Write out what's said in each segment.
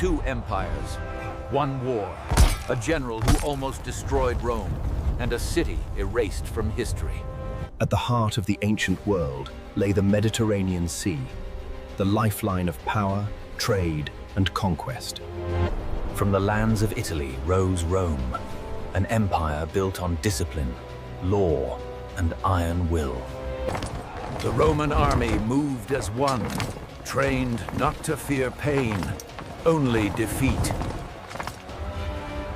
Two empires, one war, a general who almost destroyed Rome, and a city erased from history. At the heart of the ancient world lay the Mediterranean Sea, the lifeline of power, trade, and conquest. From the lands of Italy rose Rome, an empire built on discipline, law, and iron will. The Roman army moved as one, trained not to fear pain, only defeat.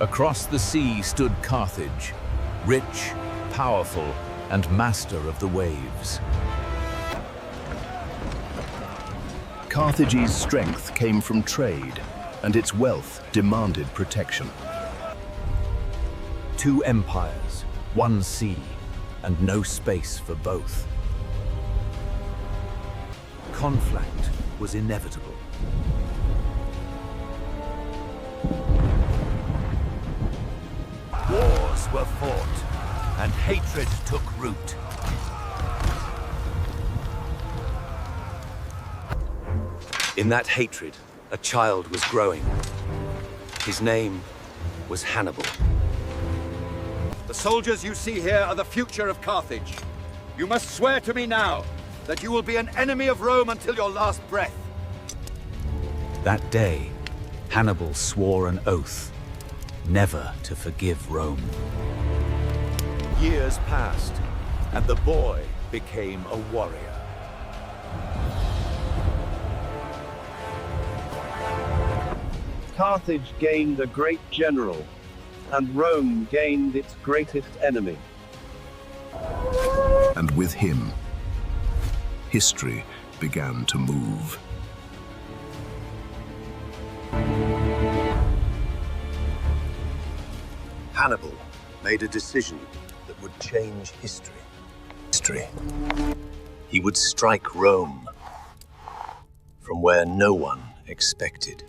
Across the sea stood Carthage, rich, powerful, and master of the waves. Carthage's strength came from trade, and its wealth demanded protection. Two empires, one sea, and no space for both. Conflict was inevitable. Wars were fought, and hatred took root. In that hatred, a child was growing. His name was Hannibal. The soldiers you see here are the future of Carthage. You must swear to me now that you will be an enemy of Rome until your last breath. That day, Hannibal swore an oath, never to forgive Rome. Years passed, and the boy became a warrior. Carthage gained a great general, and Rome gained its greatest enemy. And with him, history began to move. Hannibal made a decision that would change history. He would strike Rome from where no one expected.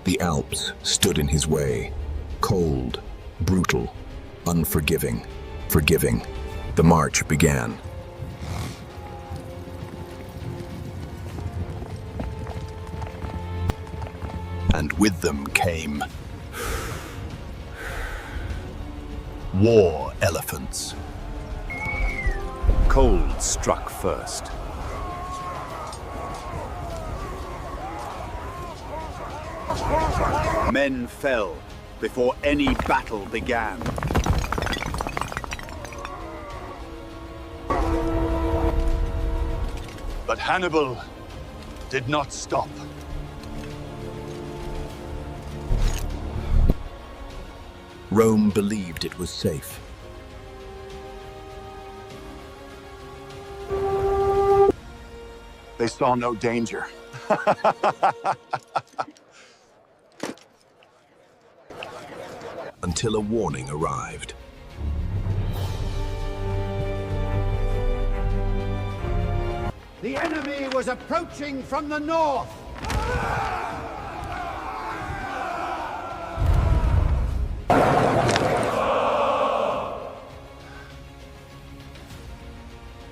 The Alps stood in his way, cold, brutal, unforgiving, forgiving. The march began. And with them came war elephants. Cold struck first. Men fell before any battle began. But Hannibal did not stop. Rome believed it was safe. They saw no danger. Until a warning arrived. The enemy was approaching from the north.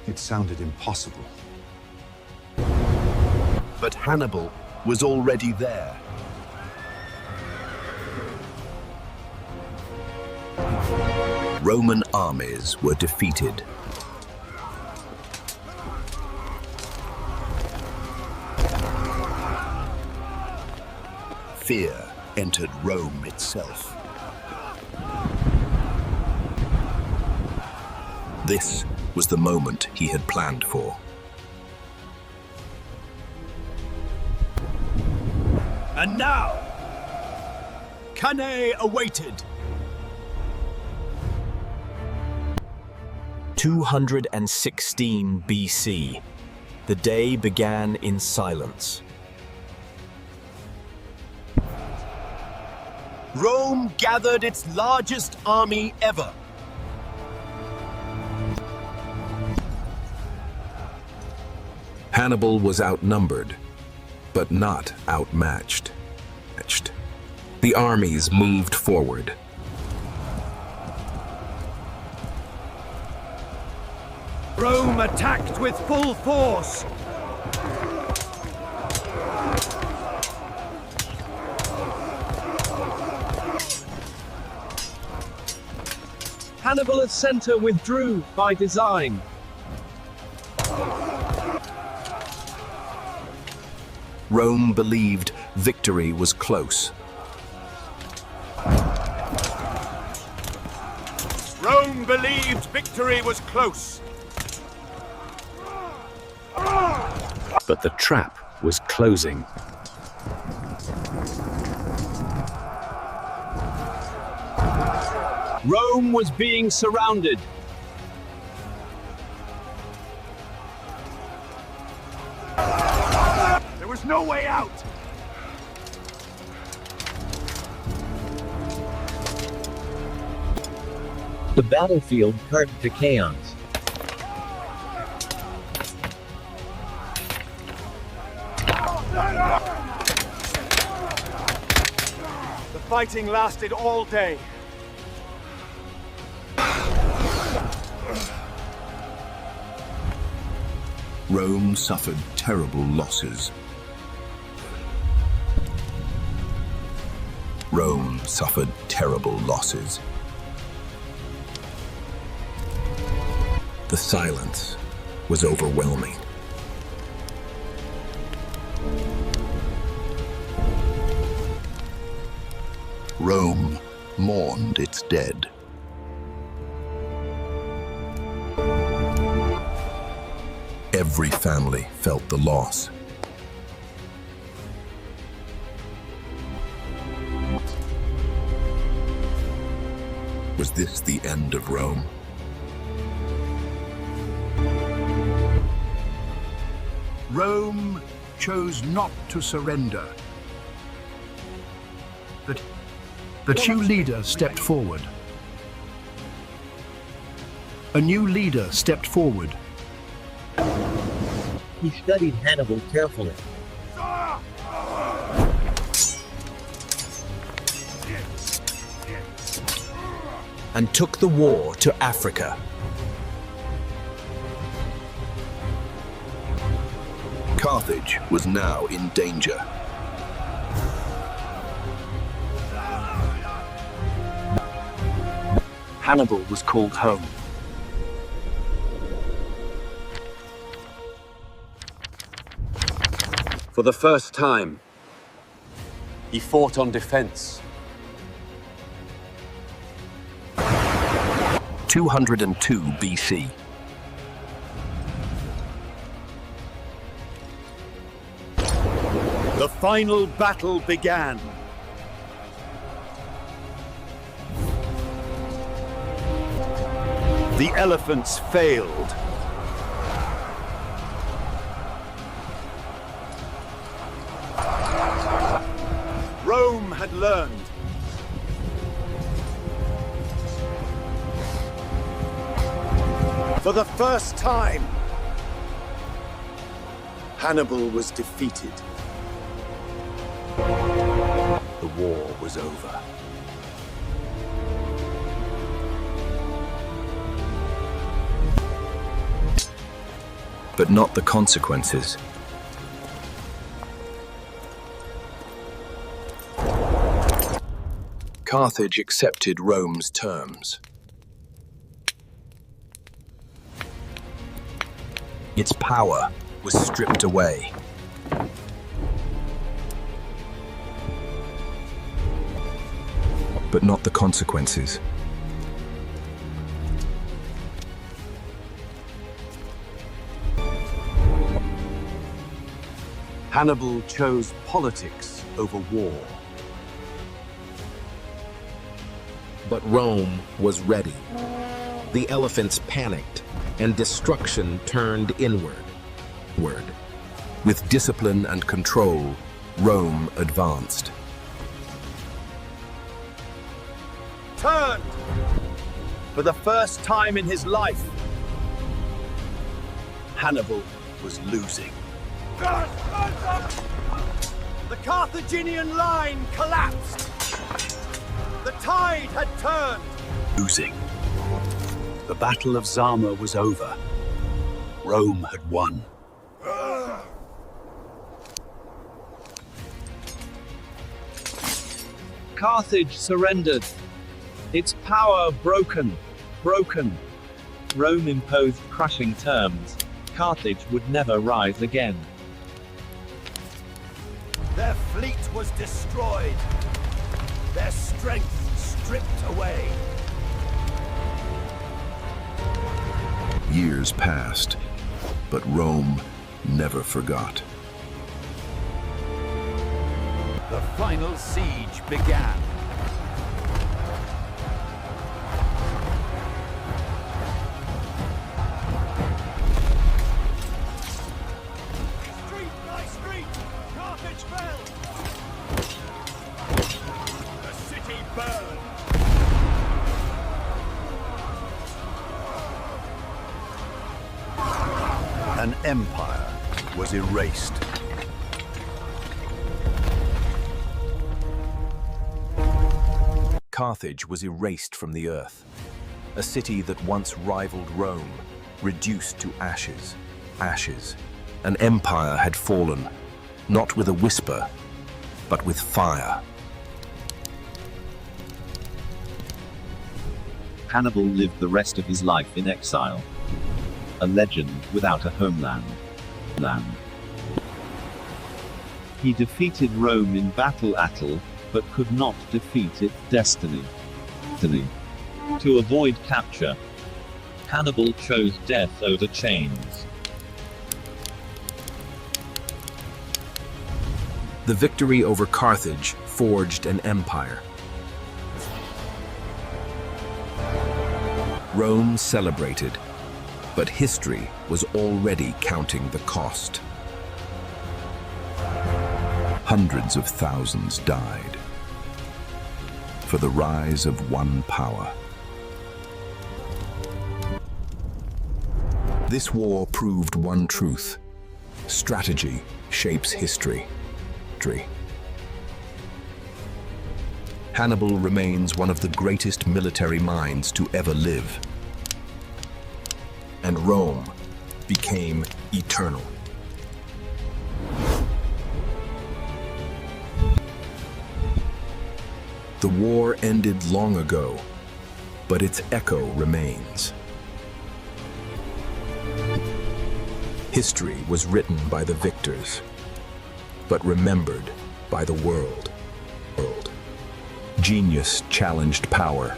It sounded impossible. But Hannibal was already there. Roman armies were defeated. Fear entered Rome itself. This was the moment he had planned for. And now, Cannae awaited. 216 BC. The day began in silence. Rome gathered its largest army ever. Hannibal was outnumbered, but not outmatched. The armies moved forward. Rome attacked with full force. Hannibal's center withdrew by design. Rome believed victory was close. Rome believed victory was close. But the trap was closing. Rome was being surrounded. There was no way out. The battlefield Carthaginians. The fighting lasted all day. Rome suffered terrible losses. Rome suffered terrible losses. The silence was overwhelming. Rome mourned its dead. Every family felt the loss. Was this the end of Rome? Rome chose not to surrender. The new leader stepped forward. A new leader stepped forward. He studied Hannibal carefully. And took the war to Africa. Carthage was now in danger. Hannibal was called home. For the first time, he fought on defense. 202 BC. The final battle began. The elephants failed. Rome had learned. For the first time, Hannibal was defeated. The war was over. But not the consequences. Carthage accepted Rome's terms. Its power was stripped away. But not the consequences. Hannibal chose politics over war. But Rome was ready. The elephants panicked, and destruction turned inward. With discipline and control, Rome advanced. Turned! For the first time in his life, Hannibal was losing. The Carthaginian line collapsed. The tide had turned. Losing. The Battle of Zama was over. Rome had won. Carthage surrendered. Its power broken. Broken. Rome imposed crushing terms. Carthage would never rise again. Their fleet was destroyed. Their strength stripped away. Years passed, but Rome never forgot. The final siege began. Street by street, Carthage fell. The city burned. An empire was erased. Carthage was erased from the earth. A city that once rivaled Rome, reduced to ashes. Ashes. An empire had fallen, not with a whisper, but with fire. Hannibal lived the rest of his life in exile. A legend without a homeland. He defeated Rome in battle, but could not defeat its destiny. To avoid capture, Hannibal chose death over chains. The victory over Carthage forged an empire. Rome celebrated, but history was already counting the cost. Hundreds of thousands died for the rise of one power. This war proved one truth: strategy shapes history. Hannibal remains one of the greatest military minds to ever live, and Rome became eternal. The war ended long ago, but its echo remains. History was written by the victors, but remembered by the world. Genius challenged power,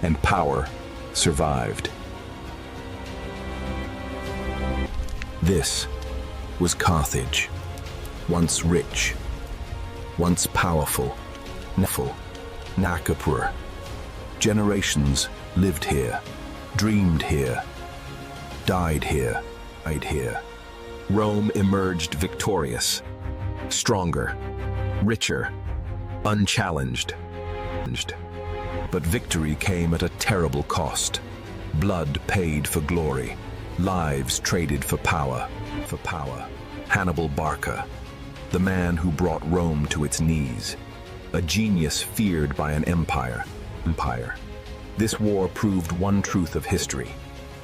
and power survived. This was Carthage, once rich, once powerful, Nakapur. Generations lived here, dreamed here, died here. Rome emerged victorious, stronger, richer, unchallenged. But victory came at a terrible cost. Blood paid for glory, lives traded for power. Hannibal Barca, the man who brought Rome to its knees, a genius feared by an empire. This war proved one truth of history: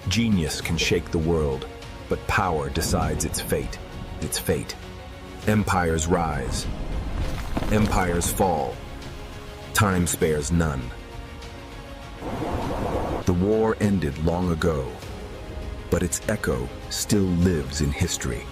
genius can shake the world, but power decides its fate. Empires rise, empires fall. Time spares none. The war ended long ago, but its echo still lives in history.